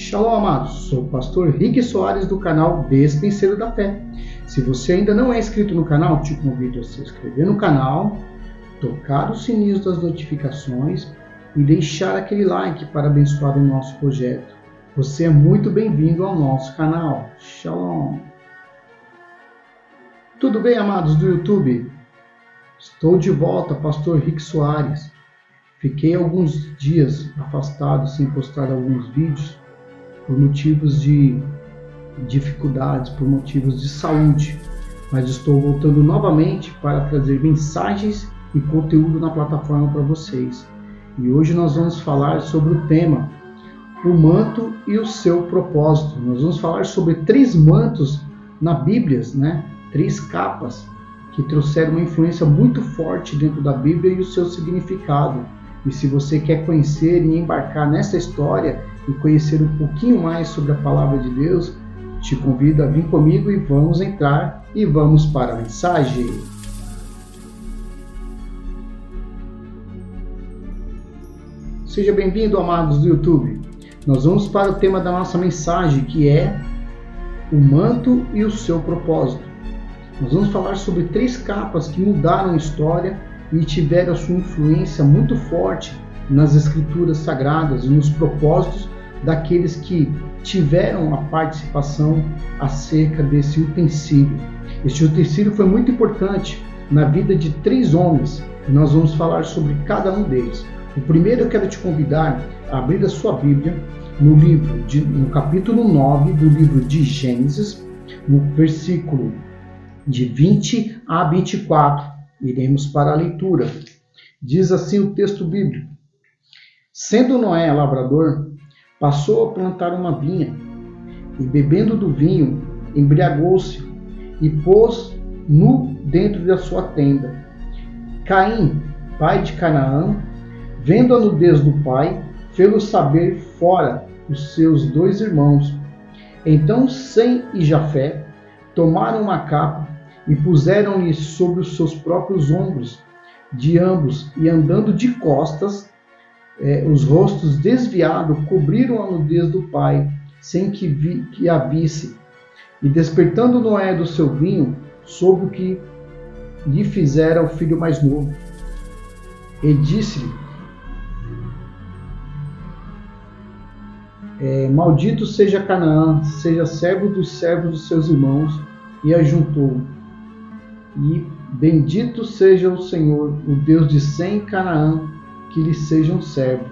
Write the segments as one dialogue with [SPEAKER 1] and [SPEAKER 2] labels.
[SPEAKER 1] Shalom, amados. Sou o pastor Rick Soares do canal Despenseiro da Fé. Se você ainda não é inscrito no canal, te convido a se inscrever no canal, tocar o sininho das notificações e deixar aquele like para abençoar o nosso projeto. Você é muito bem-vindo ao nosso canal. Shalom. Tudo bem, amados do YouTube? Estou de volta, pastor Rick Soares. Fiquei alguns dias afastado sem postar alguns vídeos por motivos de dificuldades, por motivos de saúde, mas estou voltando novamente para trazer mensagens e conteúdo na plataforma para vocês. E hoje nós vamos falar sobre o tema o manto e o seu propósito. Nós vamos falar sobre 3 mantos na Bíblia, 3 capas que trouxeram uma influência muito forte dentro da Bíblia e o seu significado. E se você quer conhecer e embarcar nessa história e conhecer um pouquinho mais sobre a palavra de Deus, te convido a vir comigo e vamos entrar e vamos para a mensagem. Seja bem-vindo, amados do YouTube. Nós vamos para o tema da nossa mensagem, que é o manto e o seu propósito. Nós vamos falar sobre 3 capas que mudaram a história e tiveram a sua influência muito forte nas escrituras sagradas e nos propósitos daqueles que tiveram a participação acerca desse utensílio. Este utensílio foi muito importante na vida de 3 homens e nós vamos falar sobre cada um deles. O primeiro, eu quero te convidar a abrir a sua Bíblia no capítulo 9 do livro de Gênesis, no versículo de 20 a 24. Iremos para a leitura. Diz assim o texto bíblico: Sendo Noé lavrador, passou a plantar uma vinha, e bebendo do vinho, embriagou-se, e pôs nu dentro da sua tenda. Caim, pai de Canaã, vendo a nudez do pai, fê-lo saber fora os seus 2 irmãos. Então Sem e Jafé tomaram uma capa e puseram-lhe sobre os seus próprios ombros de ambos, e andando de costas, os rostos desviados, cobriram a nudez do pai, sem que a visse. E despertando Noé do seu vinho, soube o que lhe fizera o filho mais novo. E disse-lhe: Maldito seja Canaã, seja servo dos servos dos seus irmãos. E ajuntou: E bendito seja o Senhor, o Deus de Sem e Canaã, que lhe sejam servo.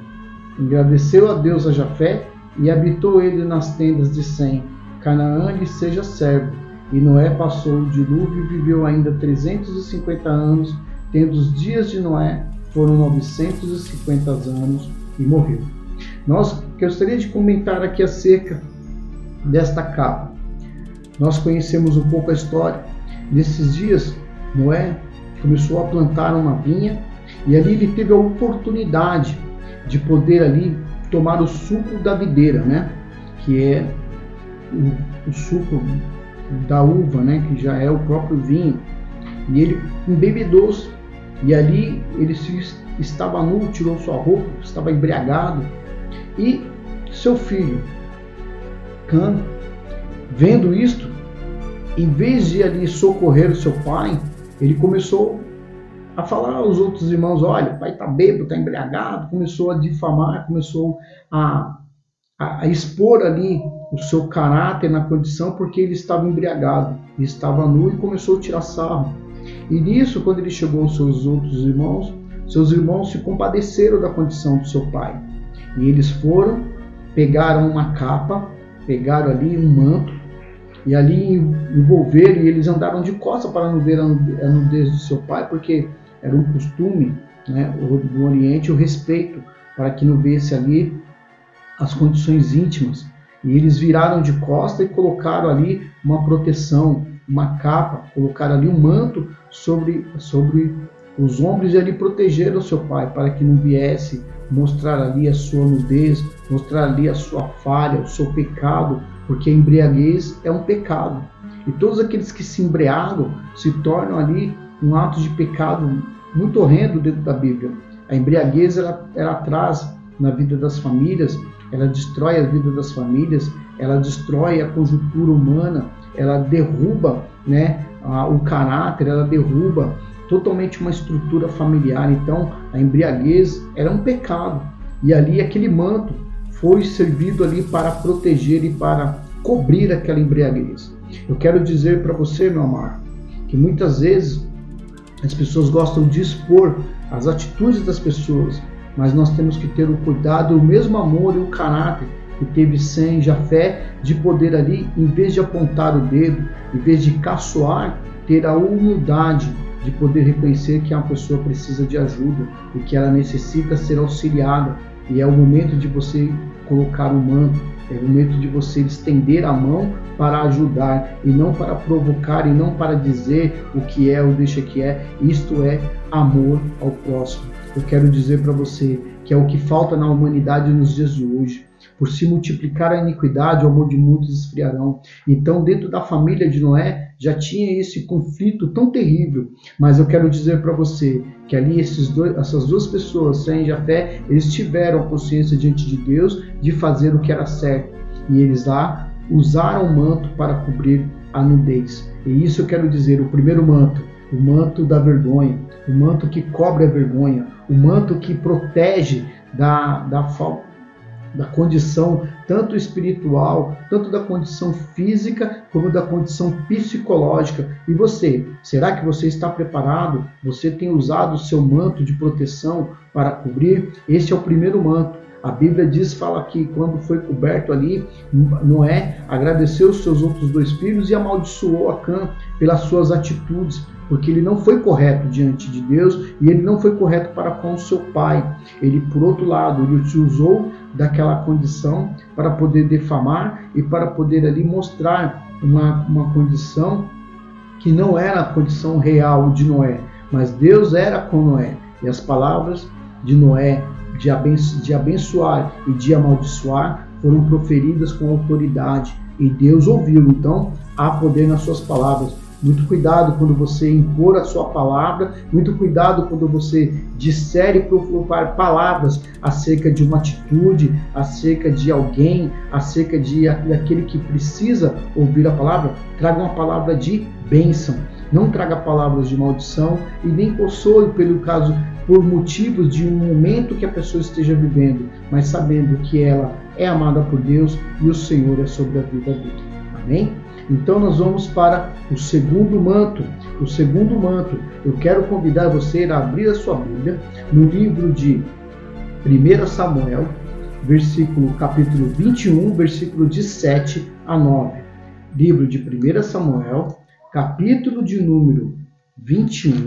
[SPEAKER 1] Agradeceu a Deus a Jafé, e habitou ele nas tendas de Sem. Canaã lhe seja servo. E Noé passou o dilúvio e viveu ainda 350 anos, tendo os dias de Noé foram 950 anos, e morreu. Nós gostaria de comentar aqui acerca desta capa. Nós conhecemos um pouco a história. Nesses dias, Noé começou a plantar uma vinha e ali ele teve a oportunidade de poder ali tomar o suco da videira, que é o suco da uva, que já é o próprio vinho. E ele embebedou-se e ali ele estava nu, tirou sua roupa, estava embriagado. E seu filho, Cã, vendo isto, em vez de ali socorrer o seu pai, ele começou a falar aos outros irmãos: olha, o pai está bêbado, está embriagado. Começou a difamar, começou a expor ali o seu caráter na condição, porque ele estava embriagado, estava nu, e começou a tirar sarro. E nisso, quando ele chegou aos seus outros irmãos, seus irmãos se compadeceram da condição do seu pai. E eles foram, pegaram uma capa, pegaram ali um manto, e ali envolveram, e eles andaram de costas para não ver a nudez do seu pai, porque era um costume do Oriente, o respeito, para que não visse ali as condições íntimas. E eles viraram de costas e colocaram ali uma proteção, uma capa, colocaram ali um manto sobre os ombros, e ali protegeram o seu pai, para que não viesse mostrar ali a sua nudez, mostrar ali a sua falha, o seu pecado, porque a embriaguez é um pecado. E todos aqueles que se embriagam se tornam ali um ato de pecado muito horrendo dentro da Bíblia. A embriaguez ela traz na vida das famílias, ela destrói a vida das famílias, ela destrói a conjuntura humana, ela derruba, né, o caráter, ela derruba totalmente uma estrutura familiar. Então a embriaguez era um pecado, e ali aquele manto foi servido ali para proteger e para cobrir aquela embriaguez. Eu quero dizer para você, meu amado, que muitas vezes as pessoas gostam de expor as atitudes das pessoas, mas nós temos que ter o cuidado, o mesmo amor e o caráter que teve Sem, Jafé, de poder ali, em vez de apontar o dedo, em vez de caçoar, ter a humildade de poder reconhecer que uma pessoa precisa de ajuda e que ela necessita ser auxiliada. E é o momento de você colocar o manto, é o momento de você estender a mão para ajudar, e não para provocar, e não para dizer o que é ou deixa que é. Isto é amor ao próximo. Eu quero dizer para você que é o que falta na humanidade nos dias de hoje. Por se multiplicar a iniquidade, o amor de muitos esfriarão. Então, dentro da família de Noé, já tinha esse conflito tão terrível. Mas eu quero dizer para você que ali essas duas pessoas, Sem e Jafé, eles tiveram a consciência diante de Deus de fazer o que era certo. E eles lá usaram o manto para cobrir a nudez. E isso eu quero dizer, o primeiro manto, o manto da vergonha, o manto que cobre a vergonha, o manto que protege da condição tanto espiritual, tanto da condição física, como da condição psicológica. E você, será que você está preparado? Você tem usado o seu manto de proteção para cobrir? Esse é o primeiro manto. A Bíblia fala que quando foi coberto ali, Noé agradeceu os seus outros 2 filhos e amaldiçoou a Cã pelas suas atitudes, porque ele não foi correto diante de Deus e ele não foi correto para com o seu pai. Ele, por outro lado, ele se usou daquela condição para poder defamar e para poder ali mostrar uma condição que não era a condição real de Noé, mas Deus era com Noé. E as palavras de Noé de abençoar e de amaldiçoar foram proferidas com autoridade, e Deus ouviu. Então há poder nas suas palavras. Muito cuidado quando você impor a sua palavra, muito cuidado quando você disser e proferir palavras acerca de uma atitude, acerca de alguém, acerca daquele que precisa ouvir a palavra. Traga uma palavra de bênção, não traga palavras de maldição, e nem console por motivos de um momento que a pessoa esteja vivendo, mas sabendo que ela é amada por Deus e o Senhor é sobre a vida dele. Amém? Então nós vamos para o segundo manto. O segundo manto, eu quero convidar você a abrir a sua Bíblia no livro de 1 Samuel, capítulo 21, versículo de 7 a 9. Livro de 1 Samuel, capítulo de número 21,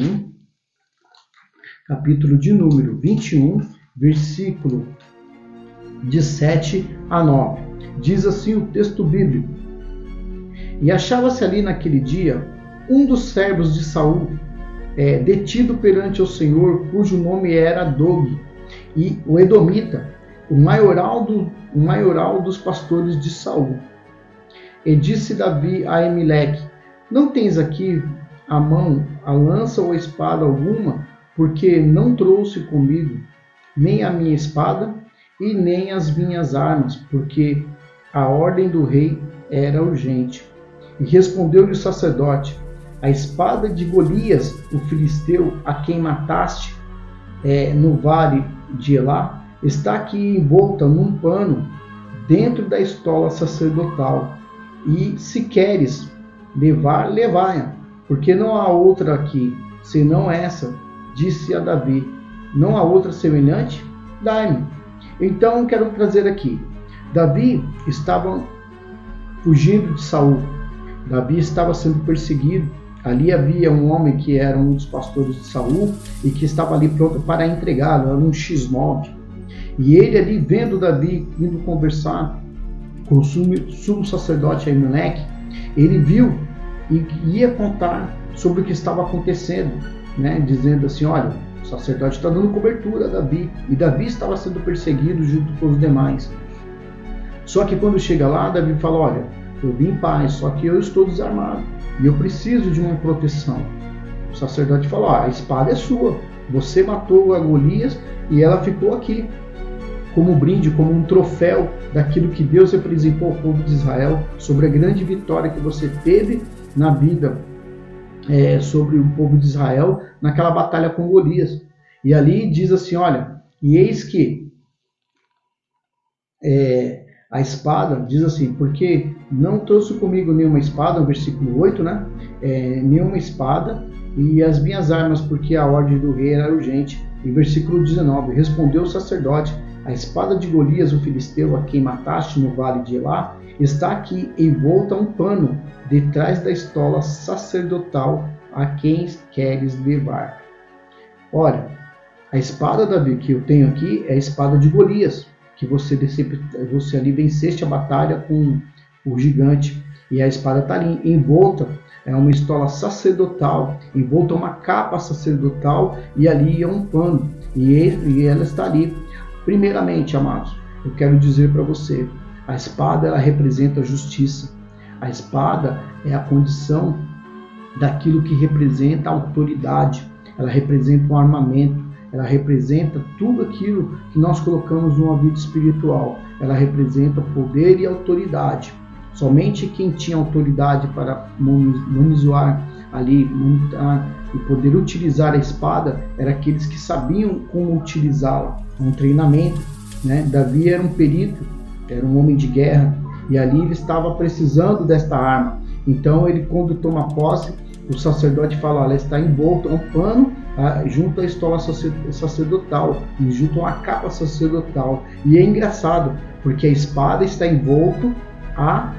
[SPEAKER 1] versículo de 7 a 9. Diz assim o texto bíblico: E achava-se ali naquele dia um dos servos de Saul, detido perante o Senhor, cujo nome era Doeg, e o edomita, o maioral dos pastores de Saul. E disse Davi a Amaleque: Não tens aqui à mão a lança ou a espada alguma, porque não trouxe comigo nem a minha espada e nem as minhas armas, porque a ordem do rei era urgente. E respondeu-lhe o sacerdote: A espada de Golias, o filisteu, a quem mataste no vale de Elá, está aqui envolta num pano dentro da estola sacerdotal. E se queres levar, levai-a, porque não há outra aqui, senão essa. Disse a Davi: Não há outra semelhante? Dai-me. Então quero trazer aqui. Davi estava fugindo de Saul. Davi estava sendo perseguido. Ali havia um homem que era um dos pastores de Saul e que estava ali pronto para entregá-lo, era um X9. E ele ali, vendo Davi indo conversar com o sumo sacerdote Amaleque, ele viu e ia contar sobre o que estava acontecendo, né? Dizendo assim: olha, o sacerdote está dando cobertura a Davi, e Davi estava sendo perseguido junto com os demais. Só que quando chega lá, Davi fala: olha, eu vim em paz, só que eu estou desarmado e eu preciso de uma proteção. O sacerdote falou: a espada é sua, você matou a Golias e ela ficou aqui como brinde, como um troféu daquilo que Deus representou ao povo de Israel, sobre a grande vitória que você teve na vida sobre o povo de Israel naquela batalha com Golias. E ali diz assim, olha, e eis que a espada, diz assim, porque não trouxe comigo nenhuma espada, no versículo 8, né? Nenhuma espada, e as minhas armas, porque a ordem do rei era urgente. E versículo 19, respondeu o sacerdote, a espada de Golias, o filisteu, a quem mataste no vale de Elá, está aqui envolta um pano, detrás da estola sacerdotal, a quem queres levar. Olha, a espada, Davi, que eu tenho aqui é a espada de Golias, que você ali venceste a batalha com o gigante, e a espada está ali envolta, é uma estola sacerdotal, envolta uma capa sacerdotal, e ali é um pano, e ela está ali. Primeiramente, amados, eu quero dizer para você, a espada ela representa a justiça, a espada é a condição daquilo que representa a autoridade, ela representa um armamento, ela representa tudo aquilo que nós colocamos numa vida espiritual, ela representa poder e autoridade. Somente quem tinha autoridade para manusear ali, montar e poder utilizar a espada, eram aqueles que sabiam como utilizá-la, um treinamento, né? Davi era um perito, era um homem de guerra, e ali ele estava precisando desta arma. Então ele, quando toma posse, o sacerdote fala, ela está envolta a um pano, junto à estola sacerdotal, e junto a uma capa sacerdotal. E é engraçado, porque a espada está envolta a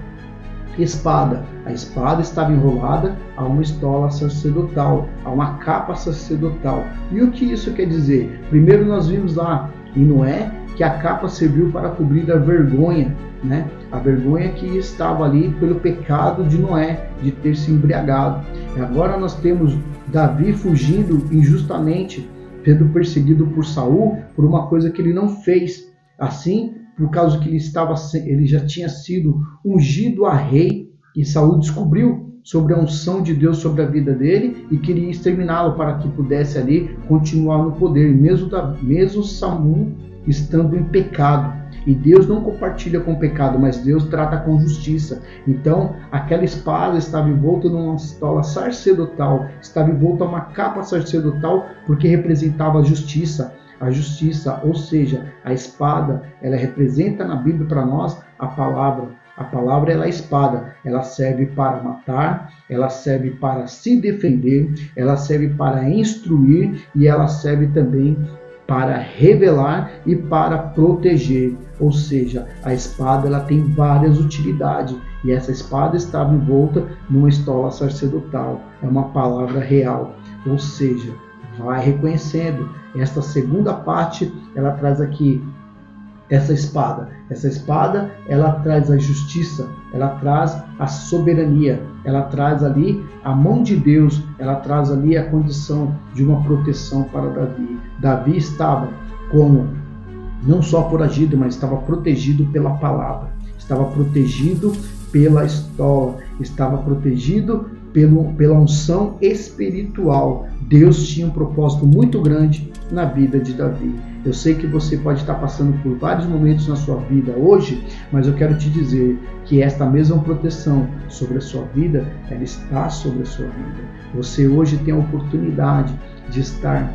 [SPEAKER 1] espada. A espada estava enrolada a uma estola sacerdotal, a uma capa sacerdotal. E o que isso quer dizer? Primeiro nós vimos lá em Noé que a capa serviu para cobrir a vergonha, né? A vergonha que estava ali pelo pecado de Noé, de ter se embriagado. E agora nós temos Davi fugindo injustamente, sendo perseguido por Saul por uma coisa que ele não fez. Assim, por causa que ele já tinha sido ungido a rei, e Saul descobriu sobre a unção de Deus sobre a vida dele e queria exterminá-lo para que pudesse ali continuar no poder, mesmo Saul estando em pecado. E Deus não compartilha com o pecado, mas Deus trata com justiça. Então, aquela espada estava envolta numa estola sacerdotal, estava envolta a uma capa sacerdotal, porque representava a justiça. A justiça, ou seja, a espada, ela representa na Bíblia para nós a palavra. A palavra ela é a espada, ela serve para matar, ela serve para se defender, ela serve para instruir e ela serve também para revelar e para proteger. Ou seja, a espada ela tem várias utilidades e essa espada estava envolta numa estola sacerdotal. É uma palavra real, ou seja, vai reconhecendo. Esta segunda parte, ela traz aqui essa espada. Essa espada, ela traz a justiça, ela traz a soberania, ela traz ali a mão de Deus, ela traz ali a condição de uma proteção para Davi. Davi estava como não só foragido, mas estava protegido pela palavra, estava protegido pela estola, estava protegido pela unção espiritual. Deus tinha um propósito muito grande na vida de Davi. Eu sei que você pode estar passando por vários momentos na sua vida hoje, mas eu quero te dizer que esta mesma proteção sobre a sua vida, ela está sobre a sua vida. Você hoje tem a oportunidade de estar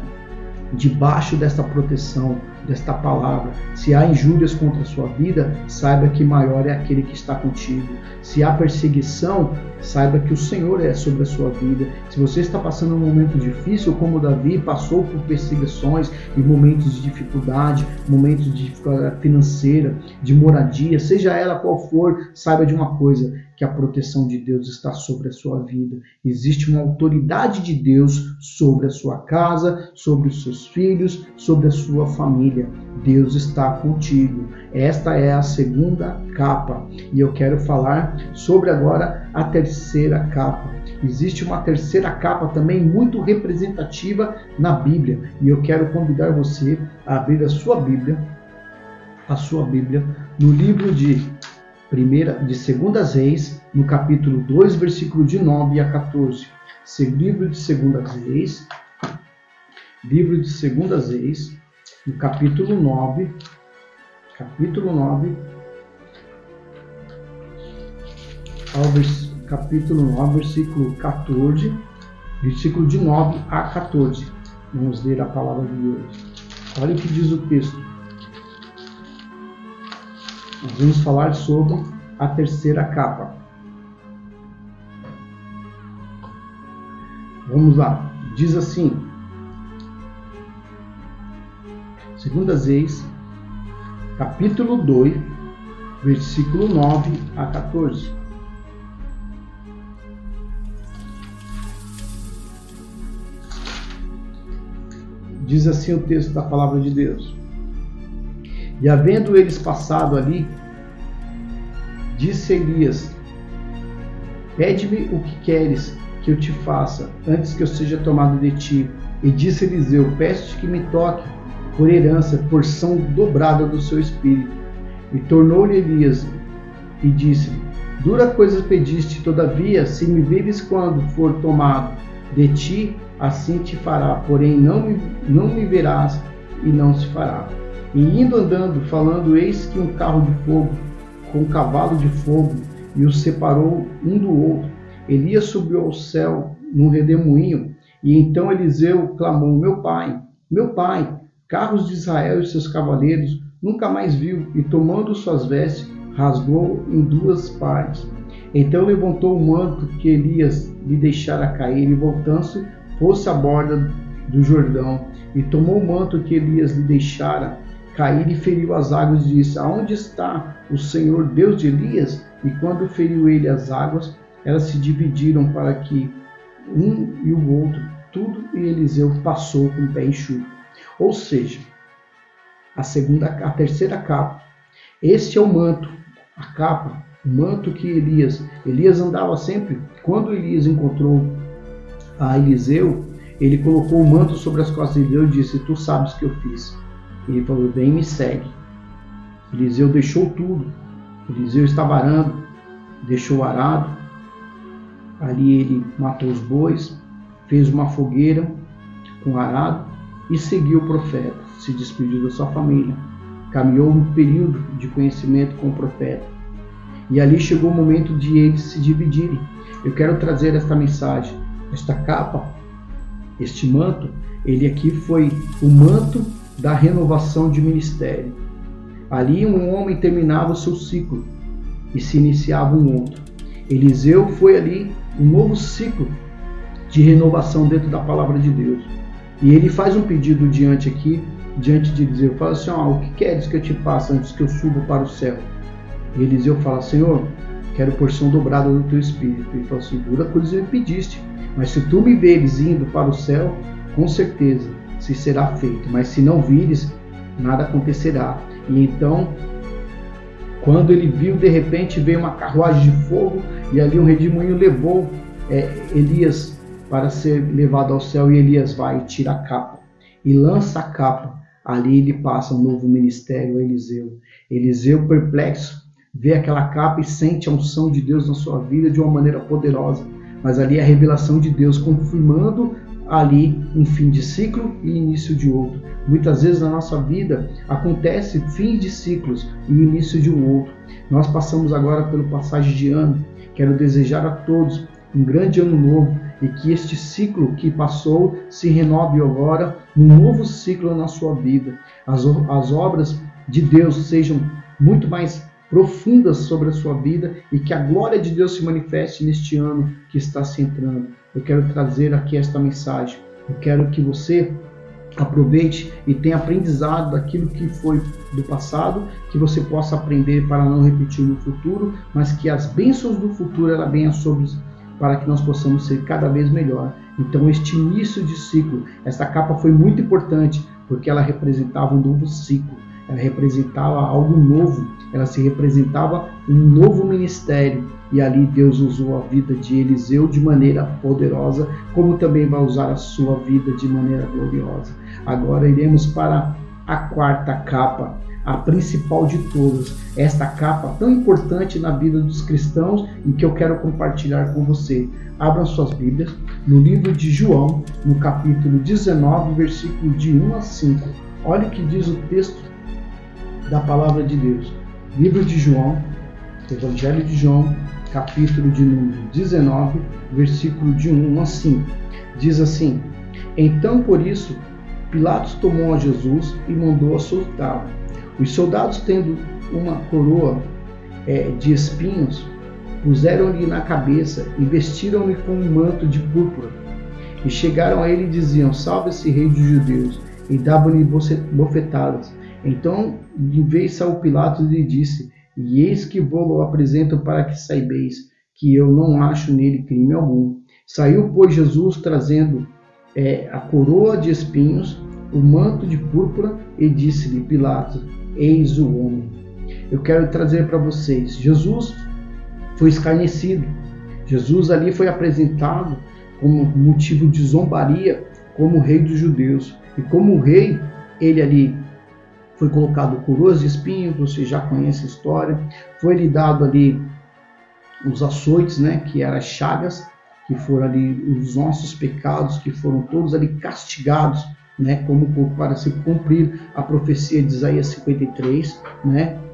[SPEAKER 1] debaixo desta proteção, desta palavra. Se há injúrias contra a sua vida, saiba que maior é aquele que está contigo. Se há perseguição, saiba que o Senhor é sobre a sua vida. Se você está passando um momento difícil, como Davi passou por perseguições e momentos de dificuldade, momentos de dificuldade financeira, de moradia, seja ela qual for, saiba de uma coisa, que a proteção de Deus está sobre a sua vida. Existe uma autoridade de Deus sobre a sua casa, sobre os seus filhos, sobre a sua família. Deus está contigo. Esta é a segunda capa. E eu quero falar sobre agora a terceira capa. Existe uma terceira capa também muito representativa na Bíblia. E eu quero convidar você a abrir a sua Bíblia, no livro de 2 Reis, no capítulo 2, versículo de 9 a 14. Livro de 2 Reis, no capítulo 9, capítulo 9, capítulo 9, versículo 14, versículo de 9 a 14. Vamos ler a palavra de Deus. Olha o que diz o texto. Nós vamos falar sobre a terceira capa. Vamos lá. Diz assim. 2 Reis, capítulo 2, versículo 9 a 14. Diz assim o texto da palavra de Deus. E havendo eles passado ali, disse Elias: Pede-me o que queres que eu te faça, antes que eu seja tomado de ti. E disse Eliseu: Peço-te que me toque por herança, porção dobrada do seu espírito. E tornou-lhe Elias e disse-lhe: Dura coisa pediste, todavia, se me vires quando for tomado de ti, assim te fará, porém não me verás e não se fará. E indo andando, falando, eis que um carro de fogo, com um cavalo de fogo, e os separou um do outro. Elias subiu ao céu num redemoinho, e então Eliseu clamou: Meu pai, carros de Israel e seus cavaleiros, nunca mais viu, e tomando suas vestes, rasgou em duas partes. Então levantou o manto que Elias lhe deixara cair, e voltando-se, pôs-se à borda do Jordão, e tomou o manto que Elias lhe deixara cair, e feriu as águas, e disse: Aonde está o Senhor Deus de Elias? E quando feriu ele as águas, elas se dividiram para que um e o outro, tudo, e Eliseu passou com o pé enxuto. Ou seja, a terceira capa. Este é o manto, a capa, o manto que Elias andava sempre. Quando Elias encontrou a Eliseu, ele colocou o manto sobre as costas de Eliseu e disse: Tu sabes o que eu fiz. E ele falou: Vem, me segue. Eliseu deixou tudo. Eliseu estava arando, deixou o arado. Ali ele matou os bois, fez uma fogueira com o arado e seguiu o profeta. Se despediu da sua família. Caminhou um período de conhecimento com o profeta. E ali chegou o momento de eles se dividirem. Eu quero trazer esta mensagem. Esta capa, este manto, ele aqui foi o manto da renovação de ministério. Ali um homem terminava o seu ciclo e se iniciava um outro. Eliseu foi ali um novo ciclo de renovação dentro da palavra de Deus. E ele faz um pedido diante de Eliseu. Fala assim: o que queres que eu te faça antes que eu suba para o céu? E Eliseu fala: Senhor, quero porção dobrada do teu espírito. Ele fala assim: dura coisa me pediste, mas se tu me veres indo para o céu, com certeza se será feito. Mas se não vires, nada acontecerá. E então, quando ele viu, de repente veio uma carruagem de fogo, e ali um redemoinho levou Elias para ser levado ao céu, e Elias vai e tira a capa e lança a capa. Ali ele passa um novo ministério a Eliseu. Eliseu, perplexo, vê aquela capa e sente a unção de Deus na sua vida de uma maneira poderosa. Mas ali é a revelação de Deus, confirmando ali um fim de ciclo e início de outro. Muitas vezes na nossa vida acontece fim de ciclos e início de um outro. Nós passamos agora pelo passagem de ano. Quero desejar a todos um grande ano novo, e que este ciclo que passou se renove agora num novo ciclo na sua vida. As obras de Deus sejam muito mais profundas sobre a sua vida, e que a glória de Deus se manifeste neste ano que está se entrando. Eu quero trazer aqui esta mensagem. Eu quero que você aproveite e tenha aprendizado daquilo que foi do passado, que você possa aprender para não repetir no futuro, mas que as bênçãos do futuro ela venham sobre para que nós possamos ser cada vez melhor. Então este início de ciclo, essa capa foi muito importante, porque ela representava um novo ciclo, ela representava algo novo, ela se representava um novo ministério, e ali Deus usou a vida de Eliseu de maneira poderosa, como também vai usar a sua vida de maneira gloriosa. Agora iremos para a quarta capa, a principal de todas, esta capa tão importante na vida dos cristãos e que eu quero compartilhar com você. Abram suas Bíblias no livro de João, no capítulo 19, versículo de 1 a 5. Olha o que diz o texto da palavra de Deus. Livro de João, Evangelho de João, capítulo de número 19, versículo de 1 a 5. Diz assim: Então, por isso, Pilatos tomou a Jesus e mandou açoitá-lo. Os soldados, tendo uma coroa de espinhos, puseram-lhe na cabeça e vestiram-lhe com um manto de púrpura. E chegaram a ele e diziam: Salve-se, rei dos judeus, e davam-lhe bofetadas. Então veio Saul Pilatos e lhe disse: E eis que vou apresento para que saibeis que eu não acho nele crime algum. Saiu, pois, Jesus trazendo a coroa de espinhos, o manto de púrpura, e disse-lhe Pilatos: Eis o homem. Eu quero trazer para vocês, Jesus foi escarnecido. Jesus ali foi apresentado como motivo de zombaria, como rei dos judeus. E como rei, ele ali foi colocado coroas de espinhos, você já conhece a história. Foi-lhe dado ali os açoites, que eram as chagas, que foram ali os nossos pecados, que foram todos ali castigados, como para se cumprir a profecia de Isaías 53,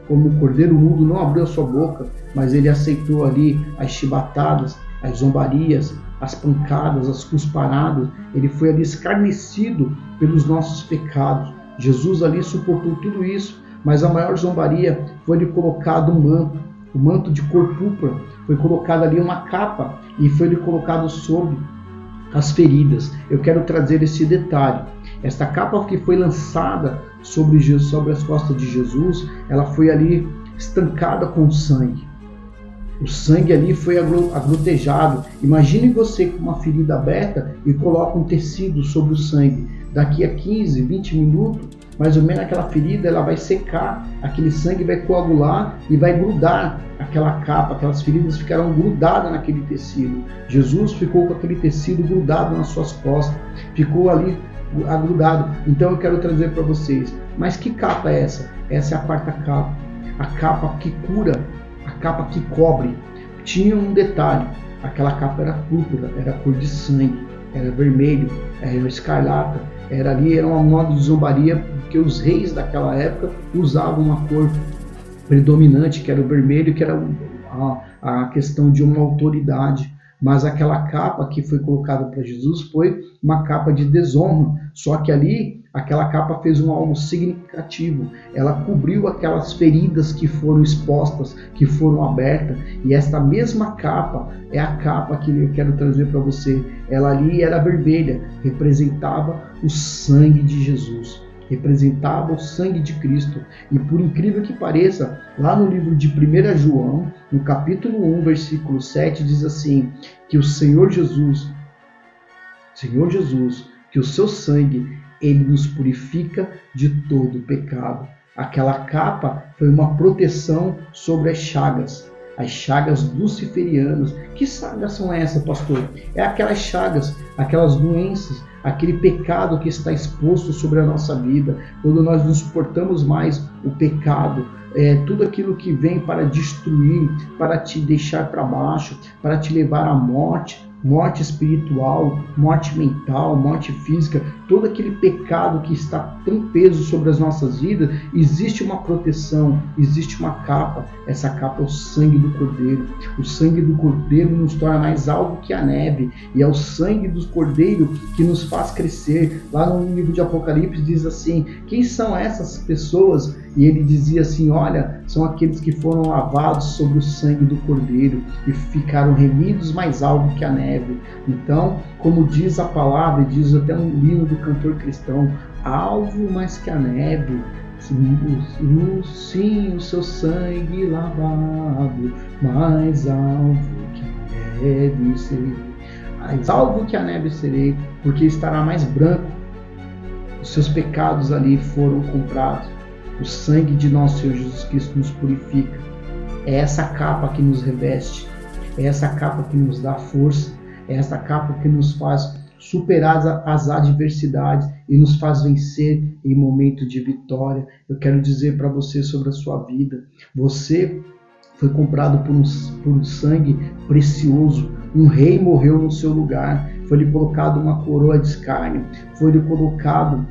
[SPEAKER 1] como o cordeiro mudo não abriu a sua boca, mas ele aceitou ali as chibatadas, as zombarias, as pancadas, as cusparadas. Ele foi ali escarnecido pelos nossos pecados. Jesus ali suportou tudo isso, mas a maior zombaria foi lhe colocado um manto, o manto de cor púrpura. Foi colocado ali uma capa e foi lhe colocado sobre as feridas. Eu quero trazer esse detalhe. Esta capa que foi lançada sobre as costas de Jesus, ela foi ali estancada com sangue. O sangue ali foi aglutejado. Imagine você com uma ferida aberta e coloca um tecido sobre o sangue. Daqui a 15, 20 minutos, mais ou menos, aquela ferida ela vai secar, aquele sangue vai coagular e vai grudar aquela capa. Aquelas feridas ficaram grudadas naquele tecido. Jesus ficou com aquele tecido grudado nas suas costas, ficou ali agrudado. Então eu quero trazer para vocês, mas que capa é essa? Essa é a quarta capa, a capa que cura, a capa que cobre. Tinha um detalhe: aquela capa era púrpura, era cor de sangue, era vermelho, era escarlata, era um modo de zombaria, porque os reis daquela época usavam uma cor predominante, que era o vermelho, que era a questão de uma autoridade. Mas aquela capa que foi colocada para Jesus foi uma capa de desonra. Só que ali, aquela capa fez algo significativo. Ela cobriu aquelas feridas que foram expostas, que foram abertas. E esta mesma capa é a capa que eu quero trazer para você. Ela ali era vermelha, representava o sangue de Jesus. Representava o sangue de Cristo. E por incrível que pareça, lá no livro de 1 João, no capítulo 1, versículo 7, diz assim, que o Senhor Jesus, que o seu sangue, ele nos purifica de todo pecado. Aquela capa foi uma proteção sobre as chagas luciferianas. Que chagas são essas, pastor? É aquelas chagas, aquelas doenças, aquele pecado que está exposto sobre a nossa vida, quando nós não suportamos mais o pecado, tudo aquilo que vem para destruir, para te deixar para baixo, para te levar à morte, morte espiritual, morte mental, morte física, todo aquele pecado que está tão peso sobre as nossas vidas. Existe uma proteção, existe uma capa. Essa capa é o sangue do Cordeiro. O sangue do Cordeiro nos torna mais alvo que a neve, e é o sangue do Cordeiro que nos faz crescer. Lá no livro de Apocalipse diz assim: quem são essas pessoas? E ele dizia assim: olha, são aqueles que foram lavados sobre o sangue do Cordeiro e ficaram remidos mais alvo que a neve. Então, como diz a palavra, diz até um livro do cantor cristão, alvo mais que a neve, sim, o seu sangue lavado, mais alvo que a neve serei, mais alvo que a neve serei, porque estará mais branco. Os seus pecados ali foram comprados. O sangue de nosso Senhor Jesus Cristo nos purifica. É essa capa que nos reveste, é essa capa que nos dá força, é essa capa que nos faz superar as adversidades e nos faz vencer em momento de vitória. Eu quero dizer para você sobre a sua vida: você foi comprado por um sangue precioso. Um rei morreu no seu lugar, foi-lhe colocado uma coroa de escárnio, foi-lhe colocado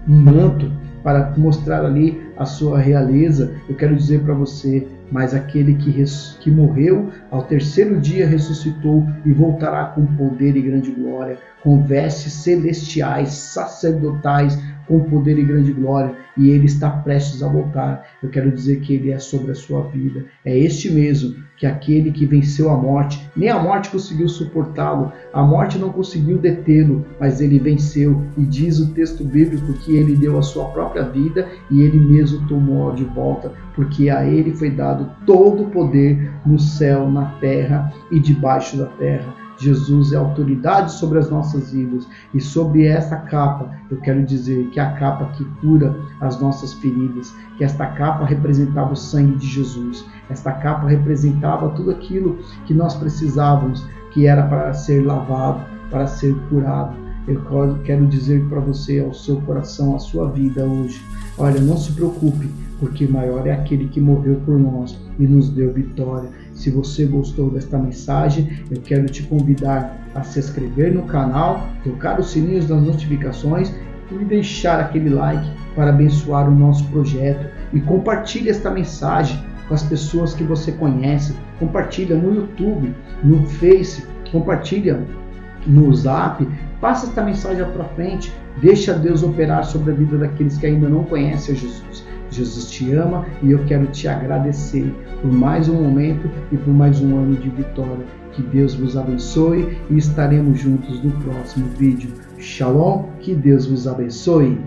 [SPEAKER 1] um manto para mostrar ali a sua realeza, eu quero dizer para você, mas aquele que morreu, ao terceiro dia ressuscitou e voltará com poder e grande glória, com vestes celestiais, sacerdotais, com poder e grande glória, e ele está prestes a voltar. Eu quero dizer que ele é sobre a sua vida. É este mesmo, que aquele que venceu a morte, nem a morte conseguiu suportá-lo, a morte não conseguiu detê-lo, mas ele venceu, e diz o texto bíblico que ele deu a sua própria vida e ele mesmo tomou de volta, porque a ele foi dado todo o poder no céu, na terra e debaixo da terra. Jesus é autoridade sobre as nossas vidas, e sobre essa capa eu quero dizer que é a capa que cura as nossas feridas, que esta capa representava o sangue de Jesus, esta capa representava tudo aquilo que nós precisávamos, que era para ser lavado, para ser curado. Eu quero dizer para você, ao seu coração, a sua vida hoje, olha, não se preocupe, porque maior é aquele que morreu por nós e nos deu vitória. Se você gostou desta mensagem, eu quero te convidar a se inscrever no canal, tocar os sininhos das notificações e deixar aquele like para abençoar o nosso projeto. E compartilhe esta mensagem com as pessoas que você conhece. Compartilha no YouTube, no Face, compartilha no Zap. Passa esta mensagem para frente. Deixa Deus operar sobre a vida daqueles que ainda não conhecem a Jesus. Jesus te ama e eu quero te agradecer por mais um momento e por mais um ano de vitória. Que Deus vos abençoe e estaremos juntos no próximo vídeo. Shalom, que Deus vos abençoe.